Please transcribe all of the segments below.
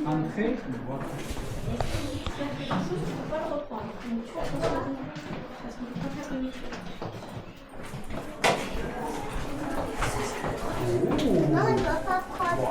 Entrée, voilà. Non, il ne va pas prendre.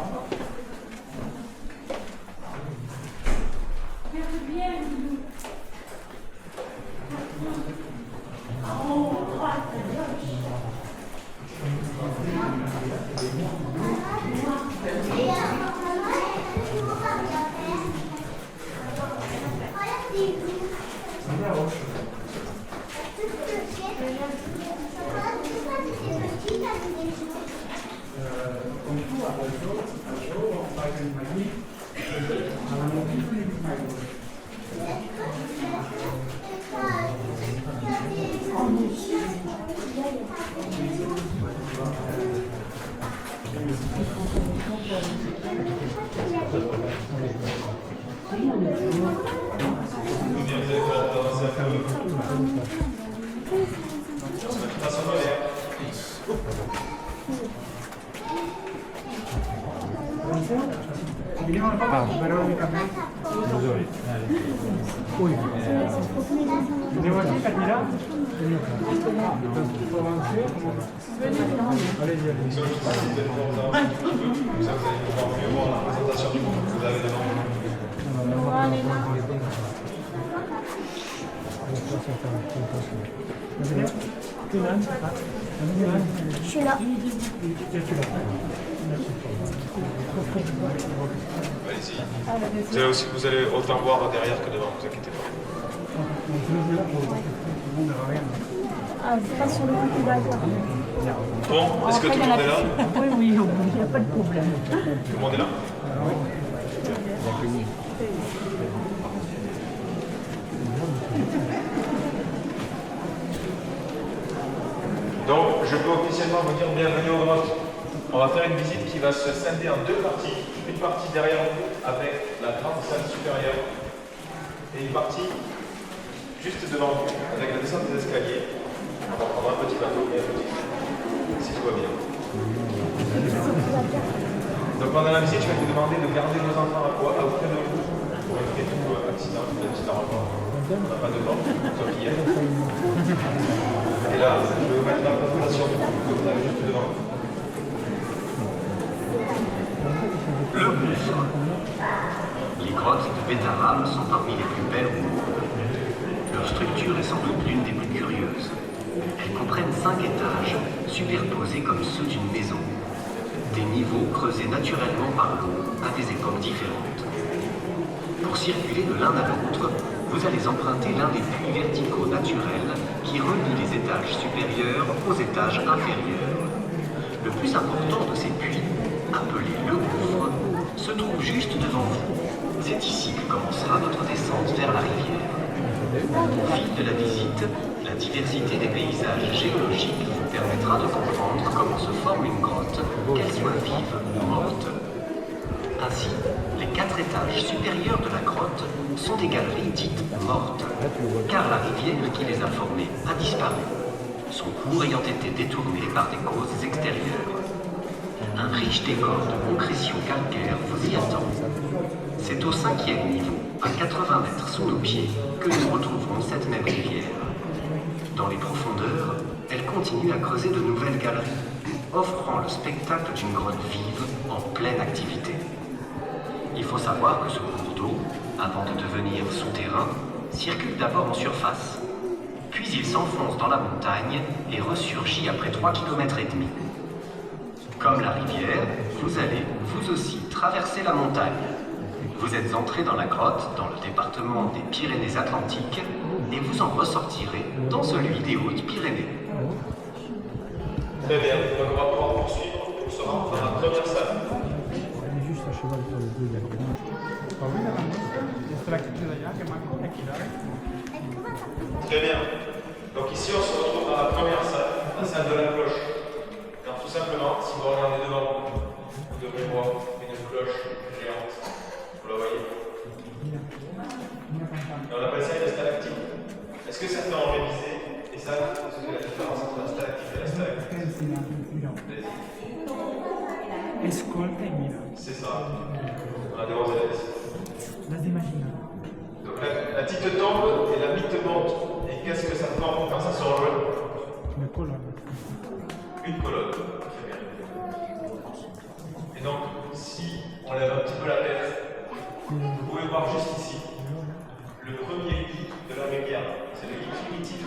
Je suis là. Allez-y. Vous allez autant voir derrière que devant, ne vous inquiétez pas. Ah, c'est pas sur le coup d'accord. Bon, est-ce que tout le monde est là? Oui, oui, il n'y a pas de problème. Tout le monde est là? Donc, je peux officiellement vous dire bienvenue au grottes. On va faire une visite qui va se scinder en deux parties. Une partie derrière vous avec la grande salle supérieure et une partie juste devant vous avec la descente des escaliers. On va prendre un petit bateau et un petit si tout va bien. Donc pendant la visite, je vais vous demander de garder vos enfants auprès de vous pour éviter tout accident, tout petit arrangement. On n'a pas de porte, sauf hier. Et là, je vais vous mettre la présentation que vous avez juste devant vous. Les grottes de Bétarame sont parmi les plus belles au monde. Leur structure est sans doute l'une des plus curieuses. Elles comprennent 5 étages, superposés comme ceux d'une maison. Des niveaux creusés naturellement par l'eau à des époques différentes. Pour circuler de l'un à l'autre, vous allez emprunter l'un des puits verticaux naturels qui relie les étages supérieurs aux étages inférieurs. Le plus important de ces puits, appelé le gouffre, se trouve juste devant vous. C'est ici que commencera notre descente vers la rivière. Au fil de la visite, la diversité des paysages géologiques vous permettra de comprendre comment se forme une grotte, qu'elle soit vive ou morte. Ainsi, les 4 étages supérieurs de la grotte sont des galeries dites mortes, car la rivière qui les a formées a disparu, son cours ayant été détourné par des causes extérieures. Un riche décor de concrétion calcaire vous y attend. C'est au 5e niveau, à 80 mètres sous nos pieds, que nous retrouverons cette même rivière. Dans les profondeurs, elle continue à creuser de nouvelles galeries, offrant le spectacle d'une grotte vive en pleine activité. Il faut savoir que ce cours d'eau, avant de devenir souterrain, circule d'abord en surface. Puis il s'enfonce dans la montagne et ressurgit après 3,5 km. Comme la rivière, vous allez, vous aussi, traverser la montagne. Vous êtes entré dans la grotte, dans le département des Pyrénées-Atlantiques, et vous en ressortirez dans celui des Hautes-Pyrénées. Très bien, donc on va pouvoir poursuivre pour se rendre dans la première salle. Juste a cheval sur le dos, il y a Très bien. Donc ici, on se retrouve dans la première salle, la salle de la cloche. Alors tout simplement, si vous regardez devant vous, vous devrez voir une cloche géante. Vous la voyez? Et on appelle ça une stalactite. Est-ce que certains ont révisé et savent ce que la différence entre la stalactite et la stalagmite? Ascolta e mira. C'est ça. devant Zélès. Vas-y, imagine. Donc la petite tombe et la mythe monte. Et qu'est-ce que ça forme quand ça se rejoint? Une colonne. Une colonne. Très bien. Et donc, si on lève un petit peu la tête, vous pouvez voir juste ici le premier lit de la rivière. C'est le lit primitif.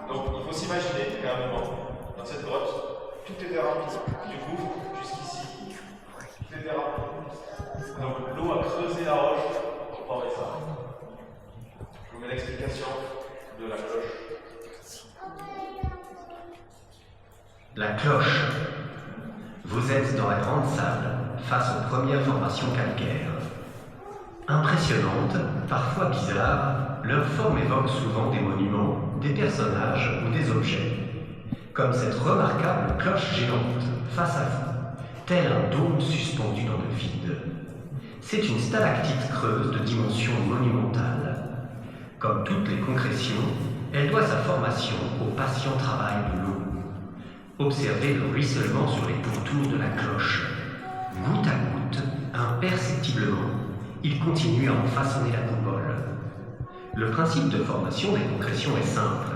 Donc, il faut s'imaginer qu'à un moment, dans cette grotte, tout était rempli du gouffre jusqu'ici. Tout était rempli. Donc, l'eau a creusé la roche pour former ça. Je vous mets l'explication de la cloche. La cloche. Vous êtes dans la grande salle, face aux premières formations calcaires. Impressionnantes, parfois bizarres, leur forme évoque souvent des monuments, des personnages ou des objets. Comme cette remarquable cloche géante, face à vous, tel un dôme suspendu dans le vide. C'est une stalactite creuse de dimension monumentale. Comme toutes les concrétions, elle doit sa formation au patient travail de l'eau. Observez le ruissellement sur les pourtours de la cloche. Goutte à goutte, imperceptiblement, il continue à en façonner la coupole. Le principe de formation des concrétions est simple.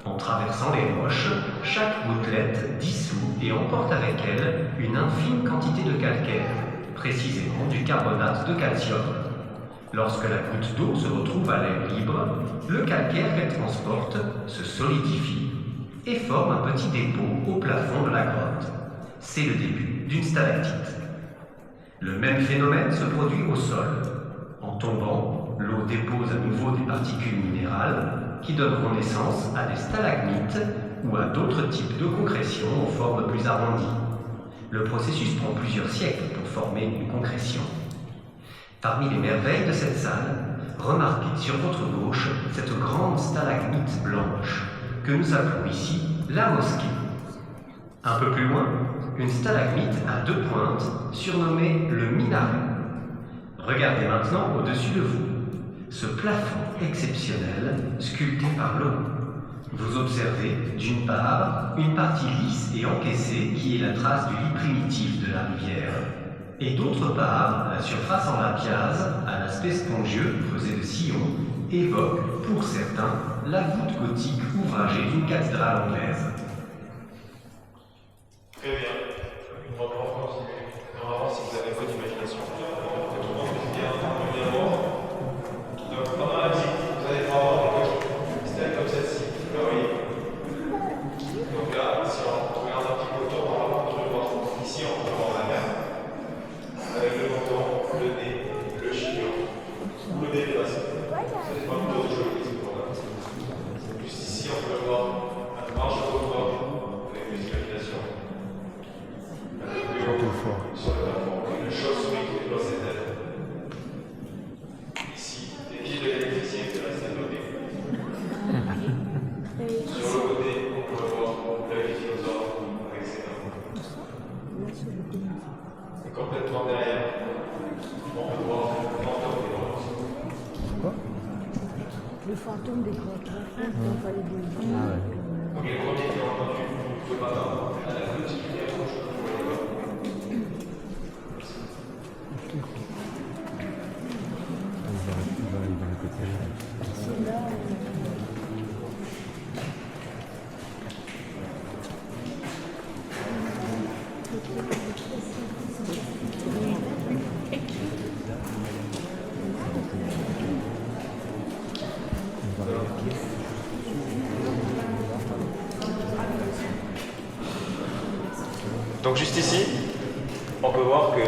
En traversant les roches, chaque gouttelette dissout et emporte avec elle une infime quantité de calcaire, précisément du carbonate de calcium. Lorsque la goutte d'eau se retrouve à l'air libre, le calcaire qu'elle transporte se solidifie et forme un petit dépôt au plafond de la grotte. C'est le début d'une stalactite. Le même phénomène se produit au sol. En tombant, l'eau dépose à nouveau des particules minérales qui donneront naissance à des stalagmites ou à d'autres types de concrétions aux formes plus arrondies. Le processus prend plusieurs siècles pour former une concrétion. Parmi les merveilles de cette salle, remarquez sur votre gauche cette grande stalagmite blanche que nous appelons ici la mosquée. Un peu plus loin, une stalagmite à deux pointes surnommée le minaret. Regardez maintenant au-dessus de vous ce plafond exceptionnel sculpté par l'eau. Vous observez d'une part une partie lisse et encaissée qui est la trace du lit primitif de la rivière, et d'autre part la surface en lapiaz à l'aspect spongieux creusé de sillons évoque pour certains la voûte gothique ouvragée d'une cathédrale anglaise. Très bien. On va pouvoir continuer. On va voir si vous avez un peu d'imagination. Tout le monde bien voir. Donc pendant la visite, vous allez pouvoir avoir des stèles comme celle-ci. Là, oui. Donc là, si on regarde un petit peu autour, on peut voir. Ici, on peut voir la mer. Avec le menton, le nez, le chignon, ou le nez dépassé. Ça dépend plutôt de joli. Juste ici, on peut voir un grand château fort avec une imagination. Sur le plafond, une chauve-souris qui déploie ses ailes. Ici, des pieds de l'électricien qui restent bloqués. Sur le côté, on peut voir l'œil du dinosaure avec ses dents. Et complètement derrière, on peut voir le fantôme des grottes. Quoi? Le fantôme des grottes. On va les dire. Donc les premiers qui ont entendu, vous pouvez m'attendre à la petite lumière rouge. Donc juste ici, on peut voir que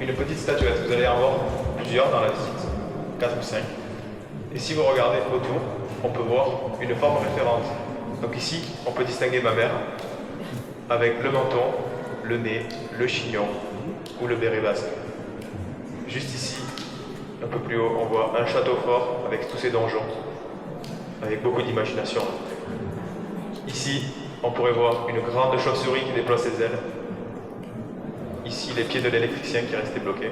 une petite statuette, vous allez en voir plusieurs dans la visite, 4 ou 5. Et si vous regardez autour, on peut voir une forme référente. Donc ici, on peut distinguer ma mère avec le menton, le nez, le chignon ou le béret basque. Juste ici, un peu plus haut, on voit un château fort avec tous ses donjons, avec beaucoup d'imagination. Ici, on pourrait voir une grande chauve-souris qui déploie ses ailes. Ici, les pieds de l'électricien qui restaient bloqués.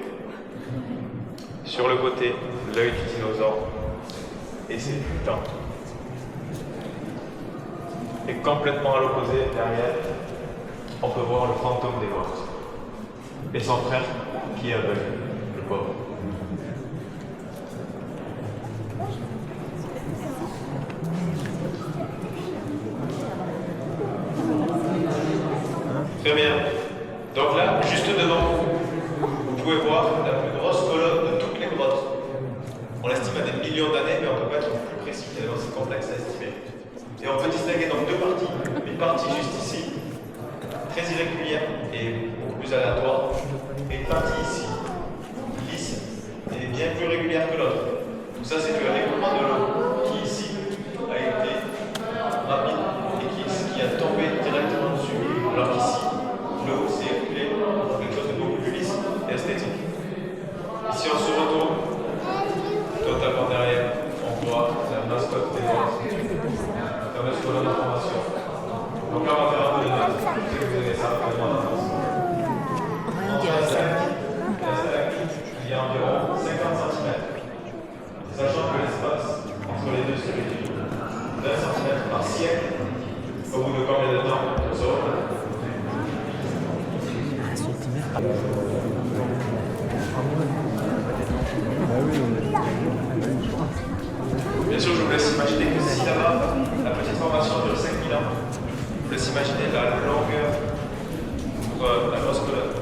Sur le côté, l'œil du dinosaure et ses dents. Et complètement à l'opposé, derrière, on peut voir le fantôme des grottes et son frère qui est aveugle. pauvres. Très bien. Donc là, juste devant vous pouvez voir la plus grosse colonne de toutes les grottes. On l'estime à des millions d'années, mais on ne peut pas être plus précis, tellement c'est complexe à estimer. Et on peut distinguer donc deux parties. Une partie juste ici, très irrégulière et beaucoup plus aléatoire, et une partie ici, lisse et bien plus régulière que l'autre. Tout ça, c'est dû à l'écoulement de l'eau qui ici a été rapide et qui a tombé directement dessus, alors qu'ici, l'eau s'est écoulée dans quelque chose de beaucoup plus lisse et esthétique. Ici, on se retrouve totalement derrière, on voit la mascotte des grottes, la fameuse colonne d'information. Donc là, on va faire un peu de notes. Je sais que vous avez ça vraiment en avance. Entre la stalactite, il y a environ 50 cm. Sachant que l'espace entre les deux se réduit d'1 cm par siècle, au bout de combien de temps on se retrouve. Bien sûr, je vous laisse imaginer que si là-bas, la petite formation dure 5000 ans, je vous laisse imaginer la longueur pour la grosse colonne.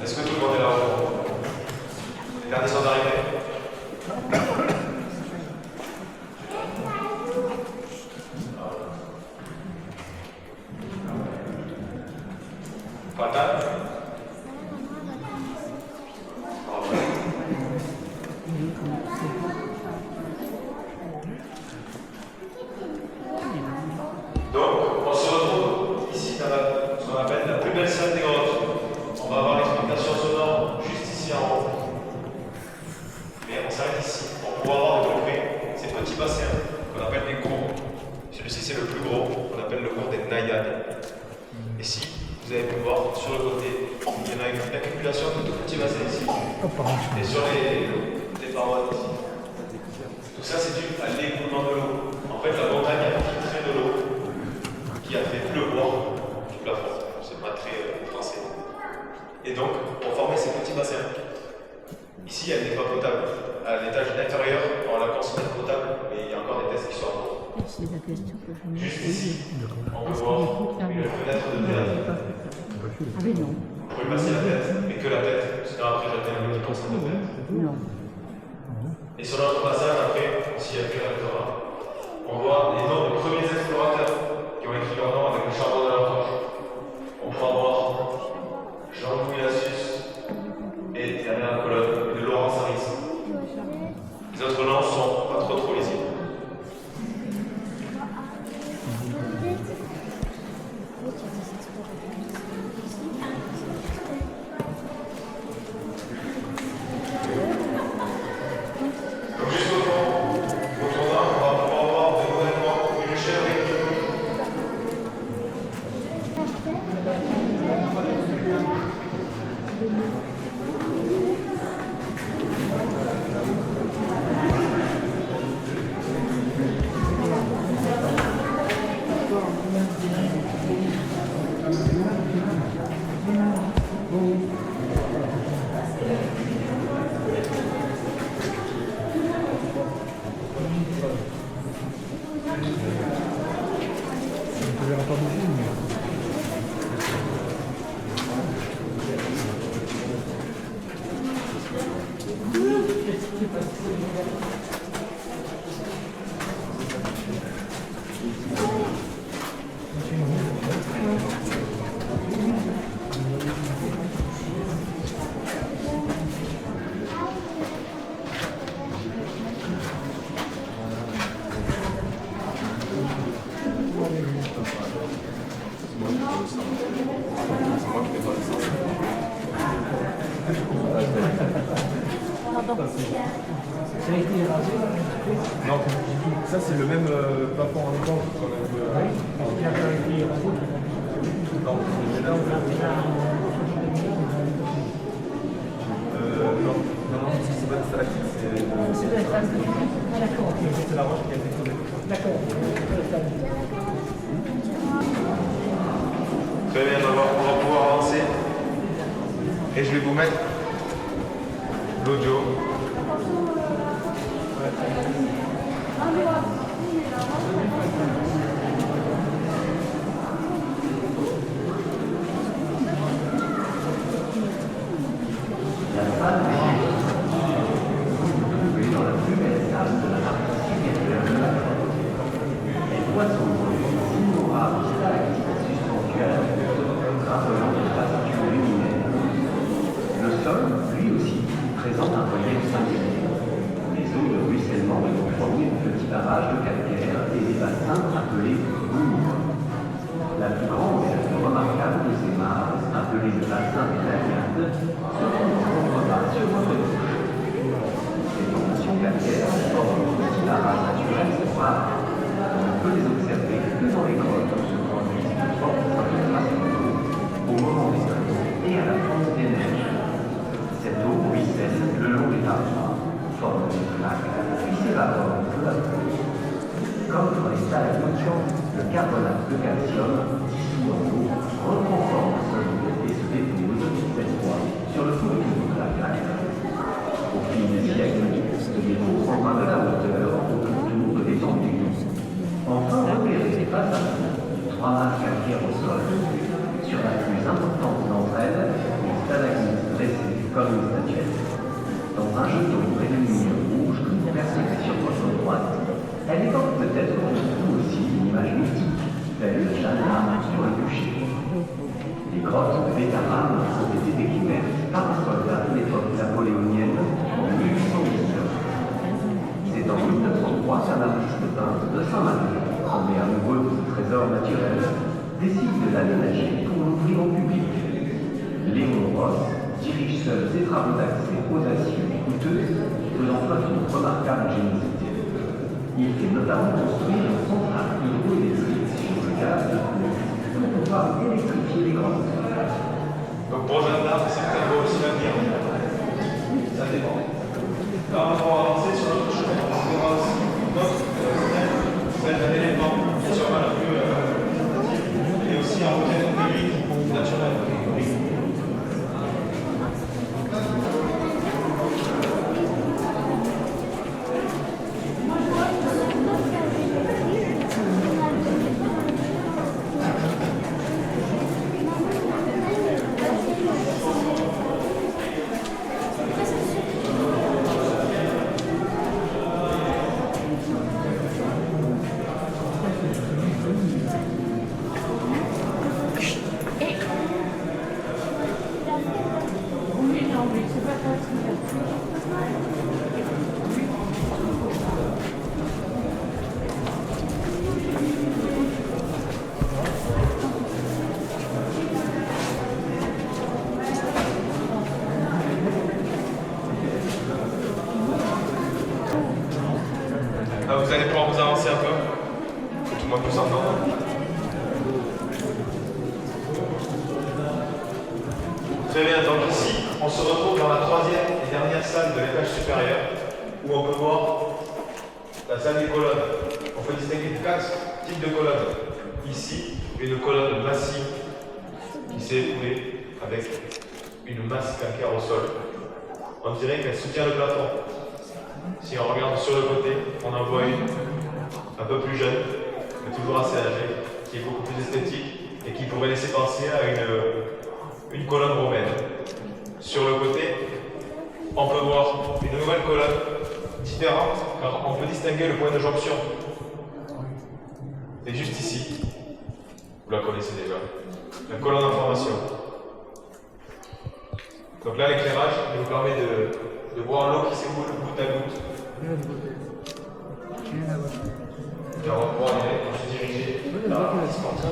Est-ce que tout le monde est là? Les derniers sont arrivés? Fatal? Donc, on se retrouve ici dans ce qu'on appelle la plus belle salle des grottes. On va avoir l'explication sonore juste ici en haut. Mais on s'arrête ici pour pouvoir voir de plus près ces petits bassins qu'on appelle des cours. Celui-ci c'est le plus gros, qu'on appelle le cours des naïades. Et si vous avez pu voir sur le côté, il y en a une accumulation de tout petits bassins ici. Et sur les parois ici. Tout ça, c'est dû à l'écoulement de l'eau. En fait, la montagne a filtré de l'eau qui a fait pleuvoir du plafond. C'est pas très français. Et donc, pour former ces petits bassins, ici, elle n'est pas potable. À l'étage inférieur, on la considère potable, mais il y a encore des tests qui sont en cours. C'est la question que je me Juste pose. ici, on peut voir une fenêtre de théâtre. Ah mais non. Vous pouvez passer la tête, mais que la tête. Sinon, après, j'attends un petit pourcent de tête. Non. Et sur notre passage, après, s'il y a plus un restaurant, on voit les noms des premiers explorateurs qui ont écrit leur nom avec le charbon de leur torche. On pourra voir Jean-Louis Lassus et dernière colonne de Laurent Saris. Les autres noms sont pas trop lisibles. Donc juste au fond, on va pouvoir voir de nouvellement une chèvre et une loup. On ne verra pas beaucoup, mais... Non, ça c'est le même plafond en éponge qu'on a vu. Non, non, c'est pas une stalactite, c'est la roche qui a été tombée. Très bien, on va pouvoir avancer. Et je vais vous mettre l'audio. Le sol, lui aussi, présente un relief singulier. Les eaux de ruissellement ont formé de petits barrages de calcaire et des bassins appelés boules. La plus grande et la plus remarquable de ces mares, appelée le bassin des Lariades, se trouve en contrebas sur votre gauche. Ces formations calcaires forment de petits barrages naturels rares. On ne peut les observer que dans les grottes où se produisent de fortes infiltrations d'eau au moment des crues et à la fonte des neiges. Cette eau ruisselle le long des parois, forme des plaques, puis s'évapore peu à peu. Comme dans les stalagmites, le carbonate de calcium, dissous en eau, reprend forme solide et se dépose, cette fois, sur le pourtour de la plaque. Au fil des siècles, ce dépôt prendra de la hauteur autour de l'étendue. Enfin, repérez face à vous 3 masses calcaires au sol. Sur la plus importante d'entre elles, une stalagmite dressée comme une statuette. Dans un jeton près d'une ligne rouge que vous percevez sur votre droite, elle évoque peut-être pour vous aussi une image mythique, telle le Jeanne sur le bûcher. Les grottes de Bétarame ont été découvertes par un soldat de l'époque napoléonienne en 1819. C'est en 1903 qu'un artiste peintre de Saint-Malo, tombé amoureux de ce trésor naturel, décide de l'aménager pour l'ouvrir au public. Léon Ross dirige seul ses travaux d'accès audacieux et coûteux, faisant preuve d'une remarquable ingéniosité. Il fait notamment construire une centrale hydroélectrique sur le gaz pour pouvoir électrifier les grottes. Très bien, donc ici, on se retrouve dans la troisième et dernière salle de l'étage supérieur, où on peut voir la salle des colonnes. On peut distinguer 4 types de colonnes. Ici, une colonne massive qui s'est écoulée avec une masse calcaire au sol. On dirait qu'elle soutient le plafond. Si on regarde sur le côté, on en voit une un peu plus jeune, mais toujours assez âgée, qui est beaucoup plus esthétique et qui pourrait laisser penser à une colonne romaine. Sur le côté, on peut voir une nouvelle colonne différente, car on peut distinguer le point de jonction. Et juste ici, vous la connaissez déjà, la colonne d'information. Donc là, l'éclairage nous permet de voir l'eau qui s'écoule goutte à goutte. Et on va pouvoir se diriger vers la distance.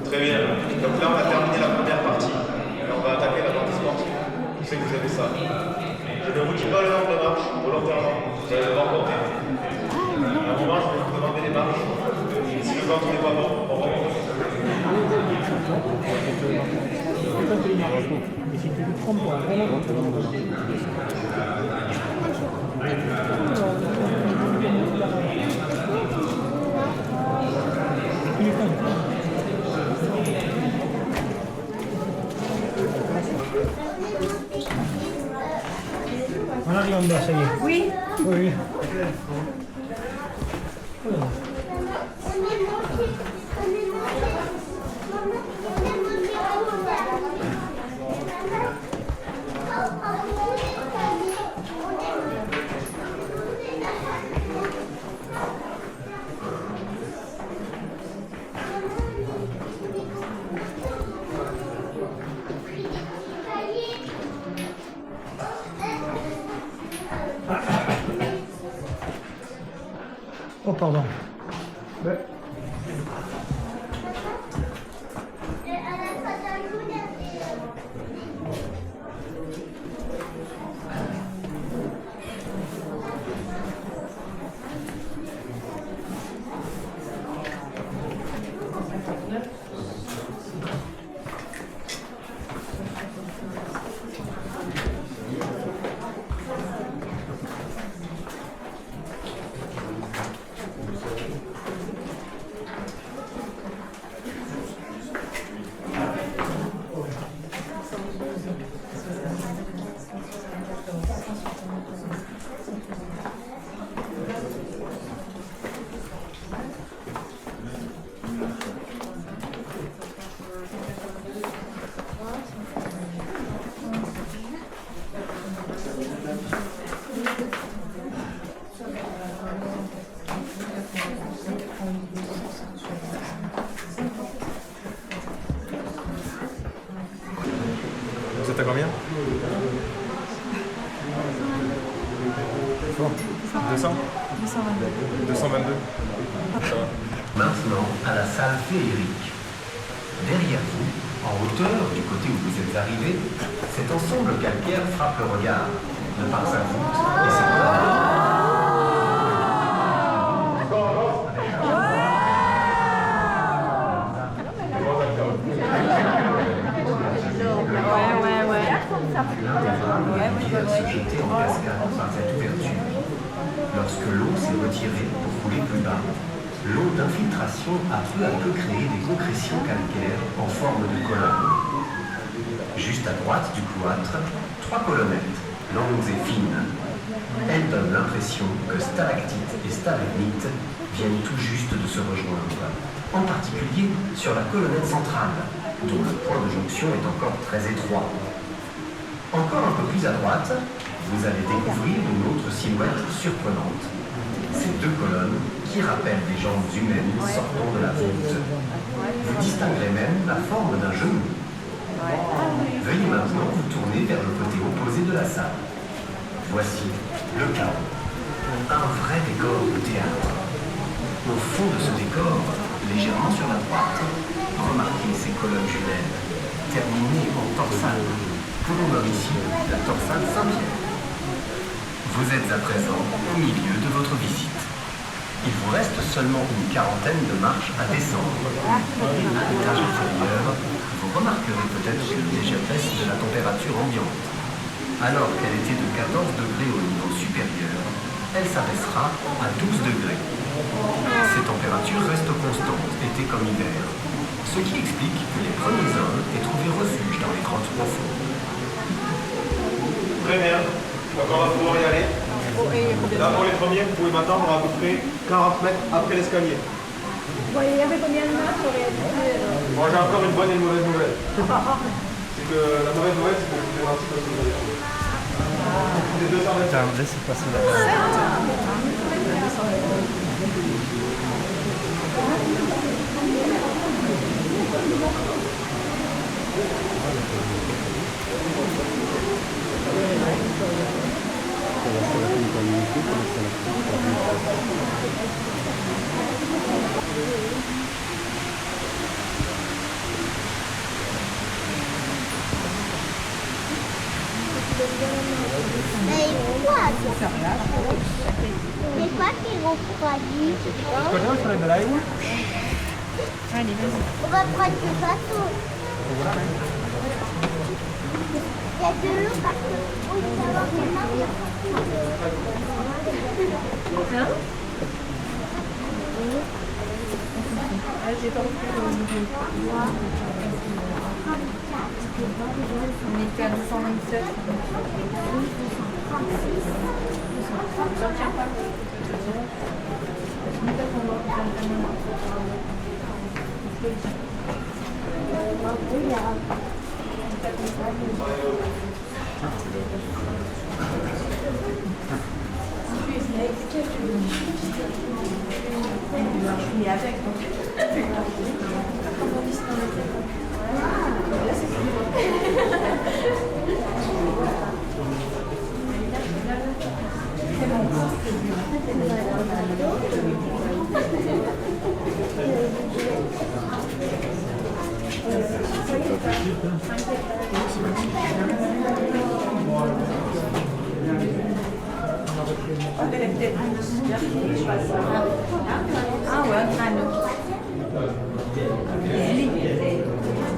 Très bien. Donc là, on a terminé la première partie. Et on va attaquer la partie sportive. Qui c'est que vous avez ça? Je ne vous dis pas le nombre de marches, volontairement. Vous allez devoir compter. À un moment, je vais vous demander les marches. Et si le compte n'est pas bon, on remonte. Et si tu te trompes, on arrive en bas, ça y est. Oui. Oui. Oh, pardon. Ouais. Vous êtes à combien? 200? 222. Maintenant, à la salle féerique. Derrière vous, En hauteur, du côté où vous êtes arrivé, cet ensemble calcaire frappe le regard, de par sa voûte et ses L'intérieur se jetait en cascade par cette ouverture. Lorsque l'eau s'est retirée pour couler plus bas, l'eau d'infiltration a peu à peu créé des concrétions calcaires en forme de colonnes. Juste à droite du cloître, 3 colonnettes, longues et fines. Elles donnent l'impression que stalactites et stalagmites viennent tout juste de se rejoindre, en particulier sur la colonnette centrale, dont le point de jonction est encore très étroit. Encore un peu plus à droite, vous allez découvrir une autre silhouette surprenante. Ces 2 colonnes qui rappellent des jambes humaines sortant de la voûte. Vous distinguerez même la forme d'un genou. Veuillez maintenant vous tourner vers le côté opposé de la salle. Voici le chaos. Un vrai décor de théâtre. Au fond de ce décor, légèrement sur la droite, remarquez ces colonnes jumelles, terminées en torsade, que l'on nomme ici la torsade Saint-Pierre. Vous êtes à présent au milieu de votre visite. Il vous reste seulement une quarantaine de marches à descendre. L'étage inférieur, vous remarquerez peut-être une légère baisse de la température ambiante. Alors qu'elle était de 14 degrés au niveau supérieur, elle s'abaissera à 12 degrés. Ces températures restent constantes, été comme hiver, ce qui explique que les premiers hommes aient trouvé refuge dans les grottes profondes. Très bien. Donc on va pouvoir y aller. Là pour les premiers, vous pouvez m'attendre à peu près 40 mètres après l'escalier. Bon, il y avait combien de marches en réalité Moi j'ai encore une bonne et une mauvaise nouvelle. C'est que la mauvaise nouvelle, c'est que je vais partir parce que vous allez. Les 200 mètres. Attends, laisse passer la Mais quoi c'est quoi qui refroidit? Scordiamo di fare dell'acqua? On va prendre du bateau. Il y a de l'eau partout. Oui, ça va vraiment. On était à 227. Ah ouais, j'ai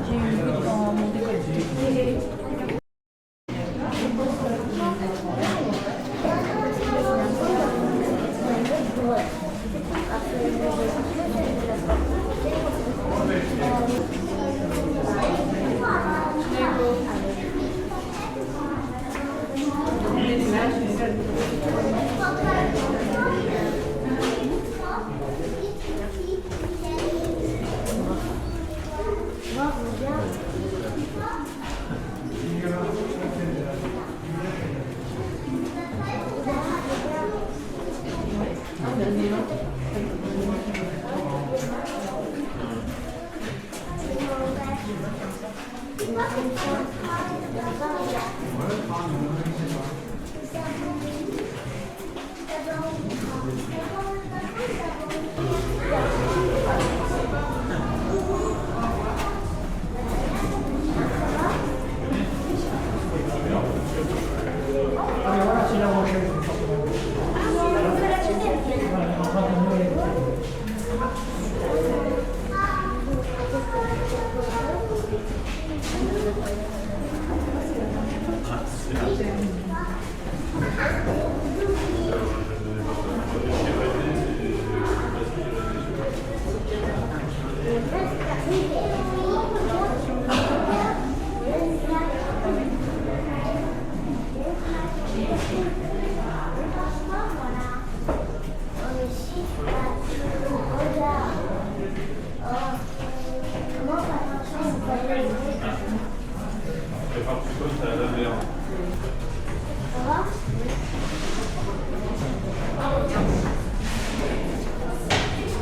eu dans mon décolleté.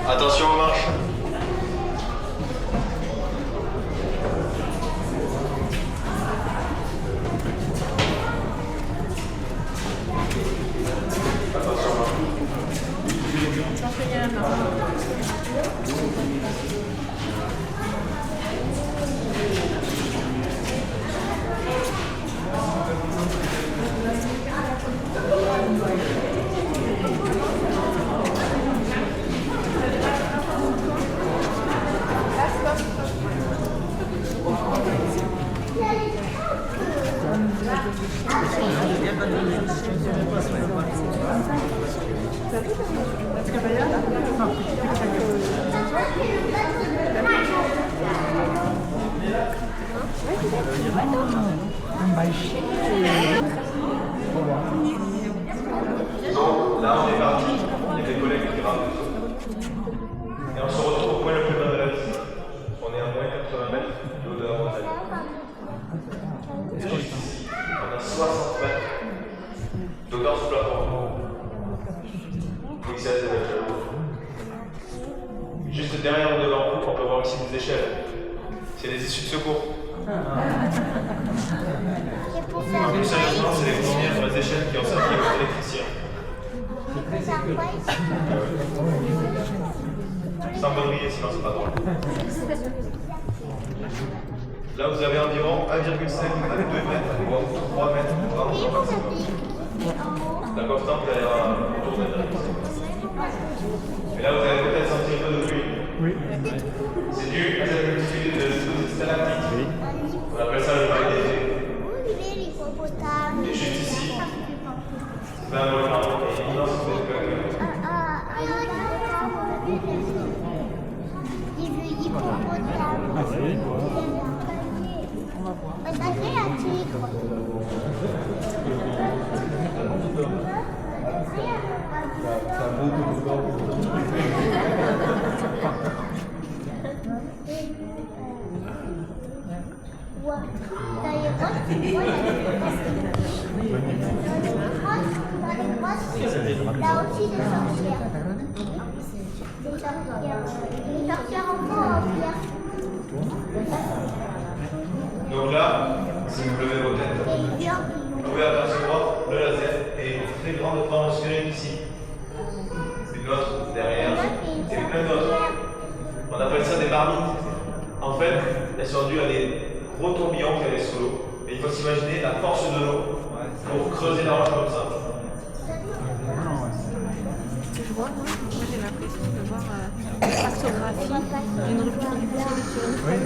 Attention aux marches. Donc là on est parti, il y a des collègues qui rentrent. Et on se retrouve au point le plus bas de la piste. On est à moins 80 mètres de haut de la montagne. Et juste ici, on a 60 mètres d'hauteur sous plafond. Donc c'est assez belle. Juste derrière ou devant vous, on peut voir aussi des échelles. C'est des issues de secours. Donc sérieusement, c'est les premières échelles qui ont servi aux électriciens. Sans briller, sinon c'est pas drôle. Là, vous avez environ 1,5 à 2 mètres, voire 3 mètres de hauteur maximum. La constante est autour de 1,5. Et là, vous allez peut-être sentir un peu de bruit. Oui. C'est dû à cette multitude de stalactites. On appelle ça le bail des fées. Et juste ici, c'est un volcan et une immense volcan. Ah, c'est Là aussi des sorcières. Des sorcières en pierre. Donc là, si vous levez vos têtes, vous pouvez apercevoir le laser et une très grande forme sphérique ici. Une autre derrière et plein d'autres. On appelle ça des marmites. En fait, elles sont dues à des gros tourbillons qu'il y avait sous l'eau. Et il faut s'imaginer la force de l'eau pour creuser la roche comme ça. Ce que je vois, moi j'ai l'impression de voir une cartographie d'une rupture du sol sur une feuille.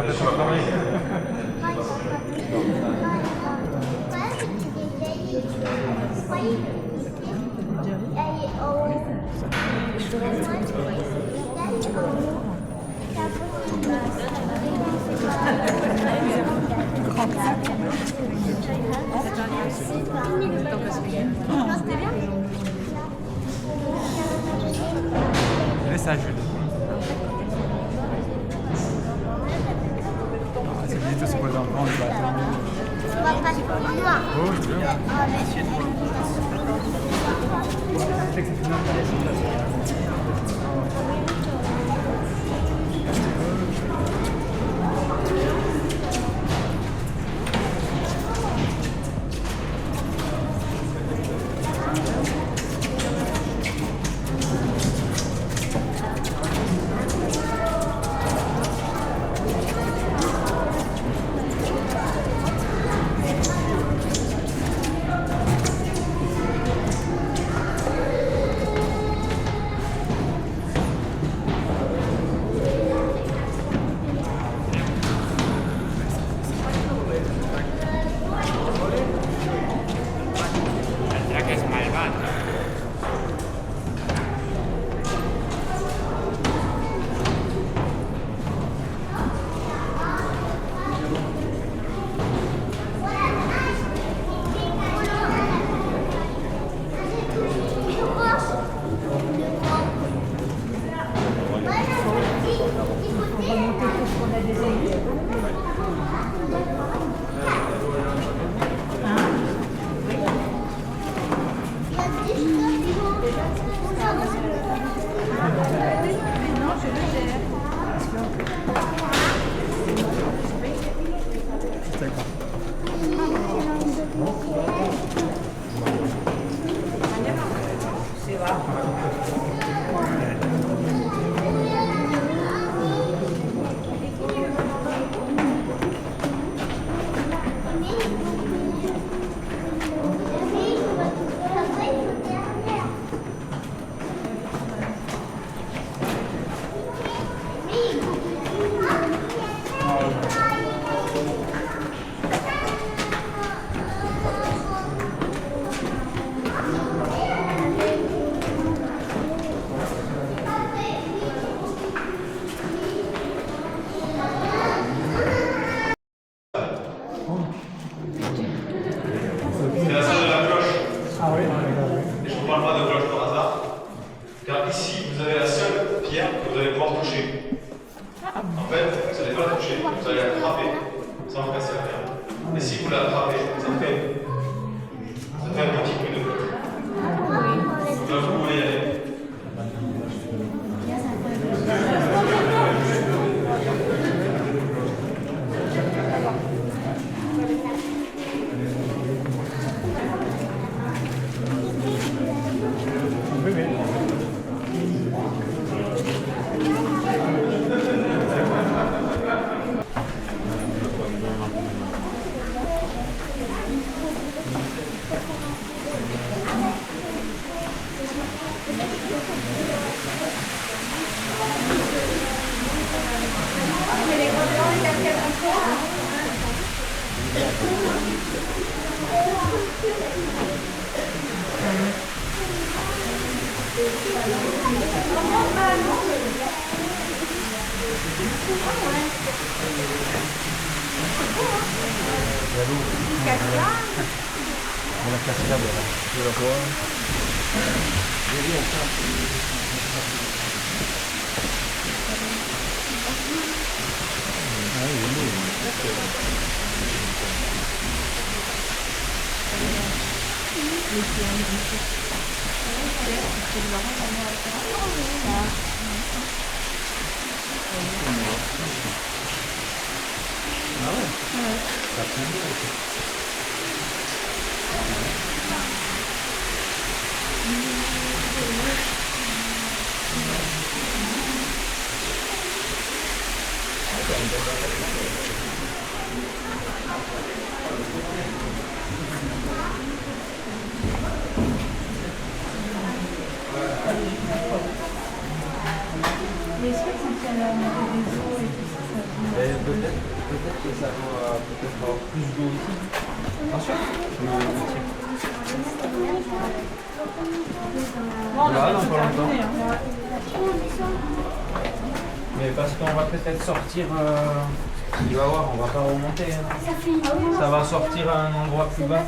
Je suis pas parlé. Laisse ça, Jules. Ah, c'est vite, c'est pas dans le vent, il va attendre. On va pas trop loin. Oh, je veux. devoir toucher. En fait, vous n'allez pas la toucher, vous allez l'attraper sans casser rien. Et si vous l'attrapez, ça fait un petit coup de flotte. Donc vous pouvez y aller. On la cascade, là. Je la vois. Mais est-ce que quand il y a la montée des eaux et tout ça, ça Peut-être que ça doit peut-être avoir plus d'eau ici. Bien sûr. Voilà, dans pas longtemps. Mais parce qu'on va peut-être sortir. Il va voir, on va pas remonter. Hein. Ça va sortir à un endroit plus bas.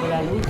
C'est la louche.